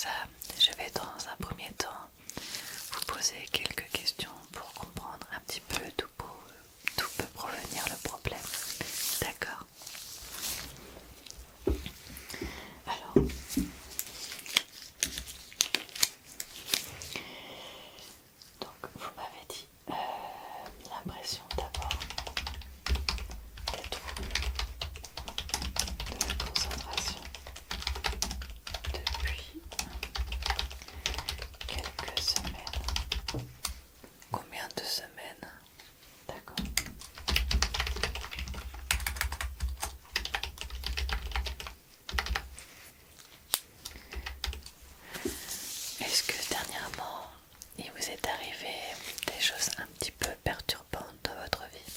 ça, je vais dans un premier temps vous poser quelques questions pour comprendre un petit peu d'où peut provenir le problème. D'accord? Alors, donc vous m'avez dit l'impression d'abord des troubles de la concentration depuis quelques semaines. Combien de semaines? D'accord. Est-ce que dernièrement, il vous est arrivé des choses un petit peu perturbantes dans votre vie?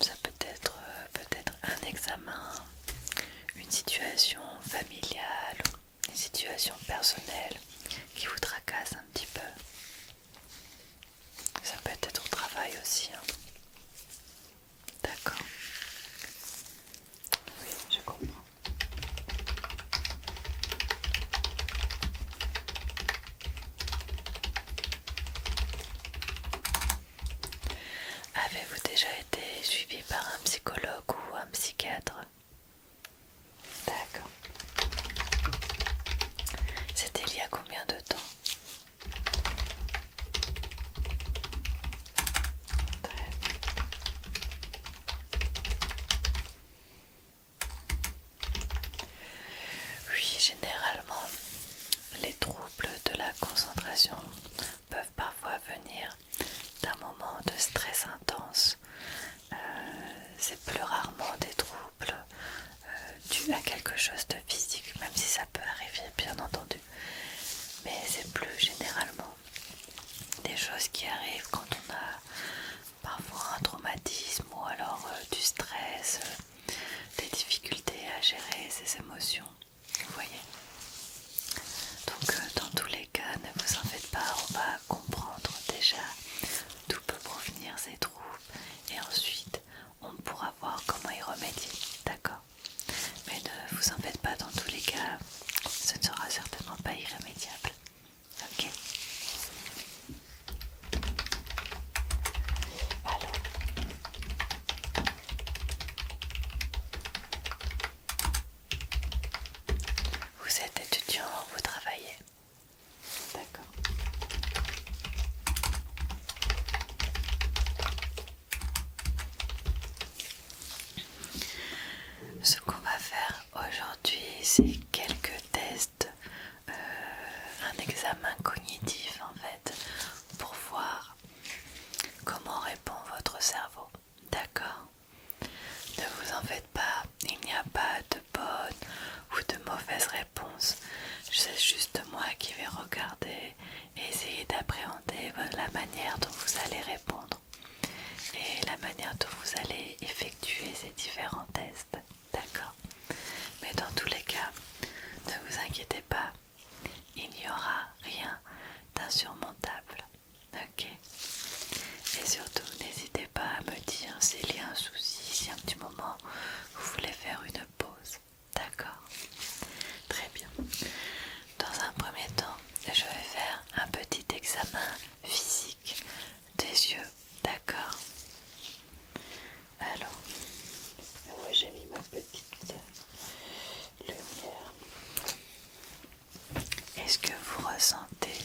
Ça peut être peut-être un examen, une situation familiale, une situation personnelle qui vous tracasse un petit peu. Ça peut être au travail aussi, hein. D'accord. Oui, je comprends. Avez-vous déjà été suivi par un psychologue ou un psychiatre? D'accord. C'était il y a combien de temps? Très bien. Oui, généralement, les troubles de la concentration peuvent parfois venir d'un moment de stress intense. C'est plus rarement des troubles dus à quelque chose de physique, même si ça peut arriver bien entendu. Mais c'est plus généralement des choses qui arrivent quand on a parfois un traumatisme ou alors du stress, des difficultés à gérer ses émotions. Vous voyez? Donc dans tous les cas, ne vous en faites pas, on va comprendre déjà d'où peut provenir ces troubles et ensuite on pourra voir comment y remédier, d'accord? Mais ne vous en faites pas, dans tous les cas, ce ne sera certainement pas irrémédiable, ok? Alors, vous êtes étudiant, vous travaillez, d'accord? Ce qu'on va faire aujourd'hui, c'est quelques tests, un examen cognitif en fait, pour voir comment répond votre cerveau, d'accord? Ne vous en faites pas, il n'y a pas de bonne ou de mauvaise réponse. C'est juste moi qui vais regarder et essayer d'appréhender la manière dont vous allez répondre et la manière dont vous allez effectuer ces différents tests, d'accord? Mais dans tous les cas, ne vous inquiétez pas, il n'y aura rien d'insurmontable, ok? Et surtout, n'hésitez pas à me dire s'il y a un souci, si à un petit moment vous voulez faire une pause, d'accord? Très bien. Dans un premier temps, je vais faire un petit examen physique des yeux, d'accord? Alors, moi j'ai mis ma petite lumière. Est-ce que vous ressentez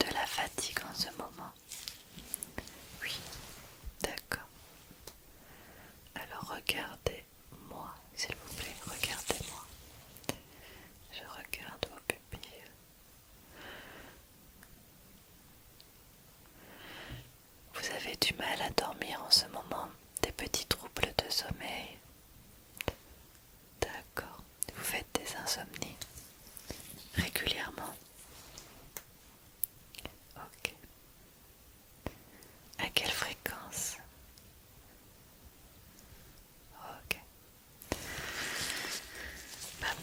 de la fatigue en ce moment? Oui, d'accord. Alors regardez-moi, s'il vous plaît, regardez-moi. Je regarde vos pupilles. Vous avez du mal à dormir en ce moment, des petits troubles de sommeil. D'accord. Vous faites des insomnies régulièrement? Ok. À quelle fréquence? Ok.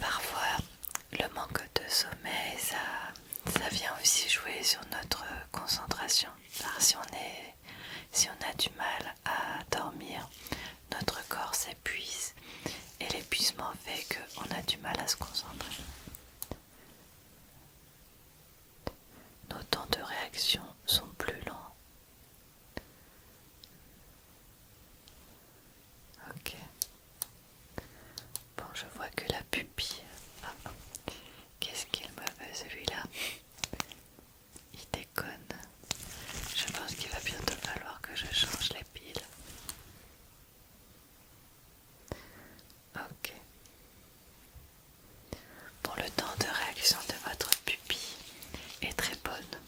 Parfois, le manque de sommeil, ça vient aussi jouer sur notre concentration. Car si on a du mal à dormir, notre corps s'épuise et l'épuisement fait qu'on a du mal à se concentrer. réactions sont plus lents. Ok. Bon, je vois que la pupille. Ah, qu'est-ce qu'il me fait celui-là? Il déconne. Je pense qu'il va bientôt falloir que je change les piles. Ok. Bon, le temps de réaction de votre pupille est très bonne.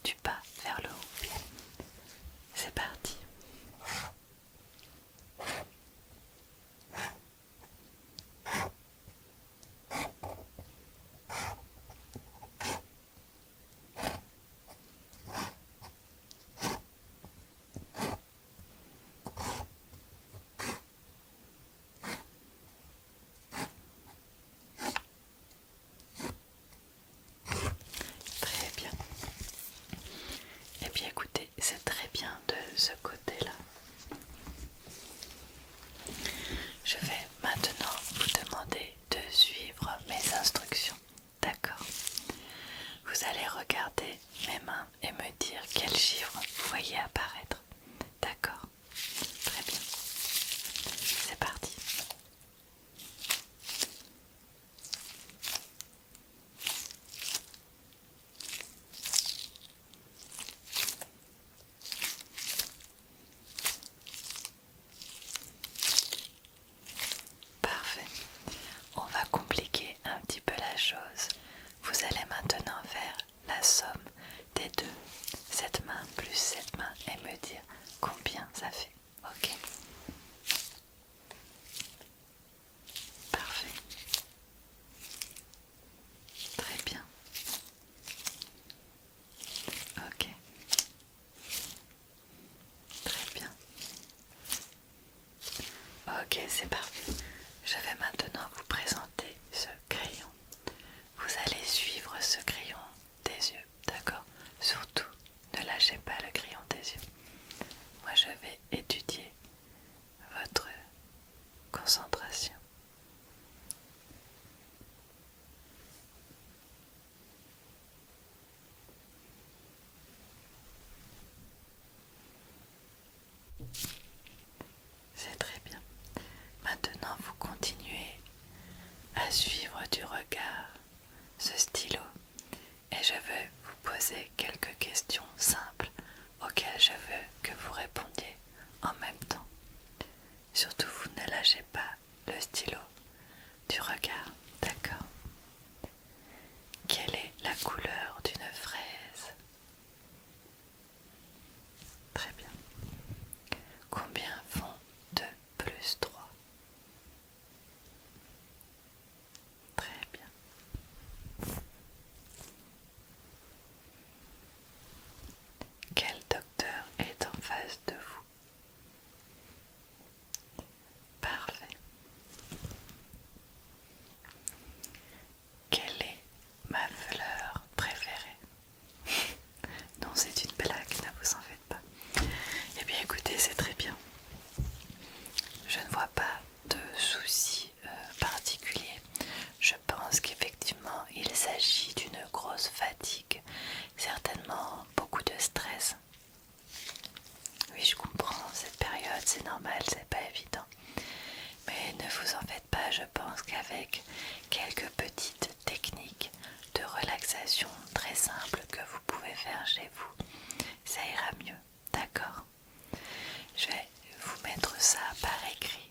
du bas vers le haut. C'est parti. Très bien. Eh bien écoutez, c'est très bien de ce côté-là. Je vais maintenant vous demander de suivre mes instructions. D'accord? Vous allez regarder mes mains et me dire quel chiffre vous voyez apparaître. D'accord? Très bien. C'est parti. Parfait. On va compliquer un petit peu la chose. Vous allez maintenant faire la somme des deux, cette main plus cette main, et me dire combien ça fait. Ok? Parfait. Très bien. Ok. Très bien. Ok, c'est parfait. Je vais maintenant vous présenter ce crayon. Vous allez suivre ce crayon des yeux, d'accord? Surtout, ne lâchez pas le crayon des yeux. Moi, je vais étudier votre concentration. C'est très bien. Maintenant, vous continuez à suivre du regard ce stylo et je veux vous poser quelques questions simples auxquelles je veux que vous répondiez en même temps. Surtout, vous ne lâchez pas le stylo du regard, d'accord? Quelle est la couleur d'une fraise? Très bien. Combien font 2 plus 3? Très bien. Quel docteur est en face de vous? Parfait. Quelle est ma fleur préférée? Non, c'est une blague, ne vous en faites pas. Eh bien écoutez, c'est très bien. Je ne vois pas de soucis particuliers. Je pense qu'effectivement, il s'agit d'une grosse fatigue, certainement beaucoup de stress. Oui, je comprends, cette période, c'est normal, c'est pas évident. Mais ne vous en faites pas, je pense qu'avec quelques petites techniques de relaxation très simples que vous pouvez faire chez vous, ça ira mieux, d'accord? Je vais vous mettre ça par écrit.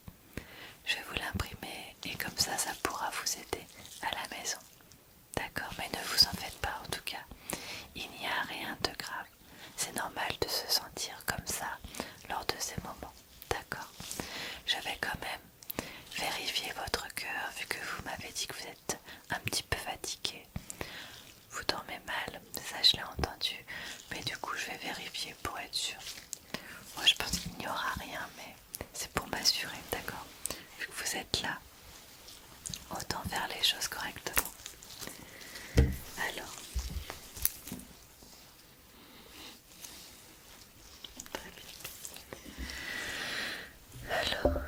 Je vais vous l'imprimer et comme ça pourra vous aider à la maison. D'accord, mais ne vous en faites pas en tout cas. Il n'y a rien de grave. C'est normal de se sentir comme ça lors de ces moments. D'accord? Je vais quand même vérifier votre cœur vu que vous m'avez dit que vous êtes un petit peu fatigué. Vous dormez mal, ça je l'ai entendu. Mais du coup je vais vérifier pour être sûre. Moi je pense qu'il n'y aura rien mais c'est pour m'assurer, d'accord? Vu que vous êtes là, autant faire les choses correctement. Alors, très bien. Alors,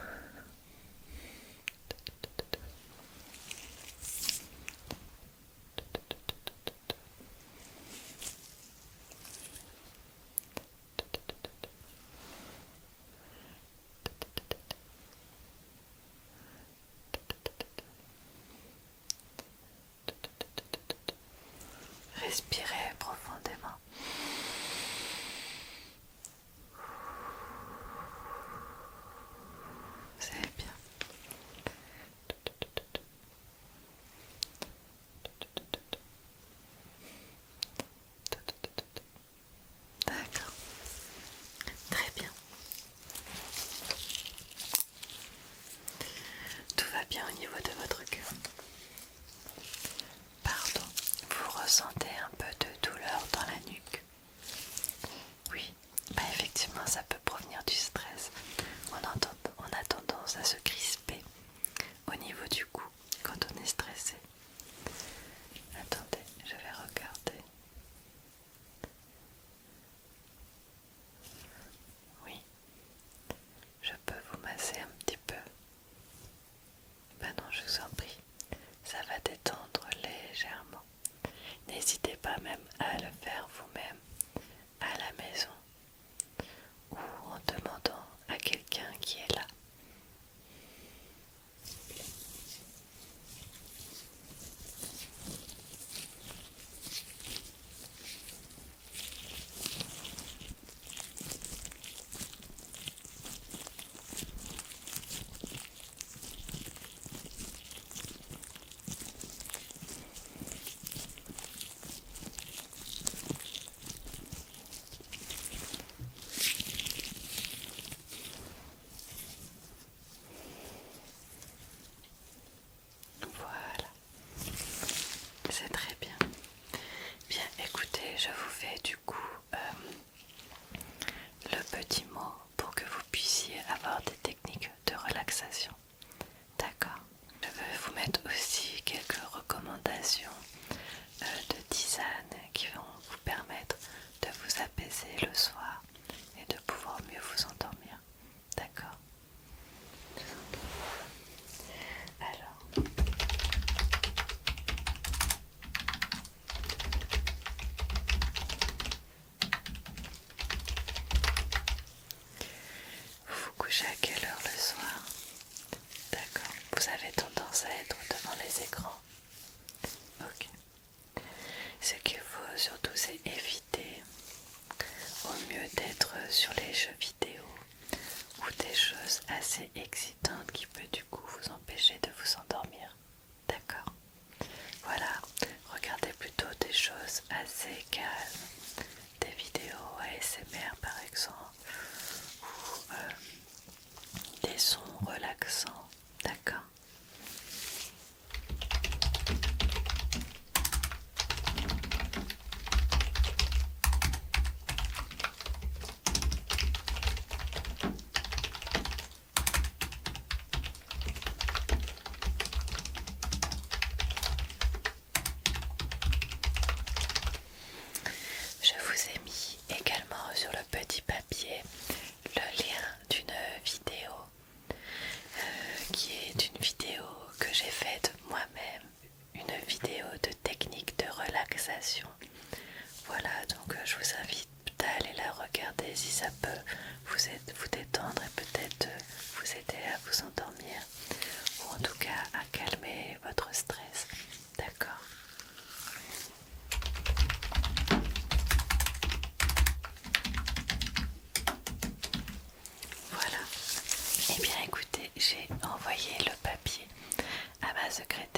respirez profondément. C'est bien. Enfin, ça peut provenir du stress. On a tendance à se crisper au niveau du cou quand on est stressé. Attendez, je vais regarder. Oui, je peux vous masser un petit peu. Ben non, je vous en prie, ça va détendre légèrement. N'hésitez pas même à le faire vous-même à la maison ou en demandant à quelqu'un qui est là. Voilà, c'est très bien. Bien, écoutez, je vous fais du coup le petit mot pour que vous puissiez avoir des techniques de relaxation. D'accord. Je vais vous mettre aussi quelques recommandations de tisane qui vont vous permettre de vous apaiser le soir et de pouvoir mieux vous endormir. D'accord. Alors, vous vous couchez à quelle heure le soir? D'accord. Vous avez tendance à être devant les écrans? Ok. Ce qu'il faut surtout, c'est éviter au mieux d'être sur les jeux vidéo ou des choses assez excitantes qui peuvent du coup vous empêcher de vous endormir. D'accord. Voilà, regardez plutôt des choses assez calmes, des vidéos ASMR par exemple, ou des sons relaxants. D'accord. Je vous ai mis également sur le petit papier le lien d'une vidéo qui est une vidéo que j'ai faite moi-même, une vidéo de technique de relaxation. Voilà, donc je vous invite à aller la regarder si ça peut vous détendre et peut-être vous aider à vous endormir ou en tout cas à calmer votre stress. D'accord. Voilà. Eh bien écoutez, j'ai envoyé le papier à ma secrétaire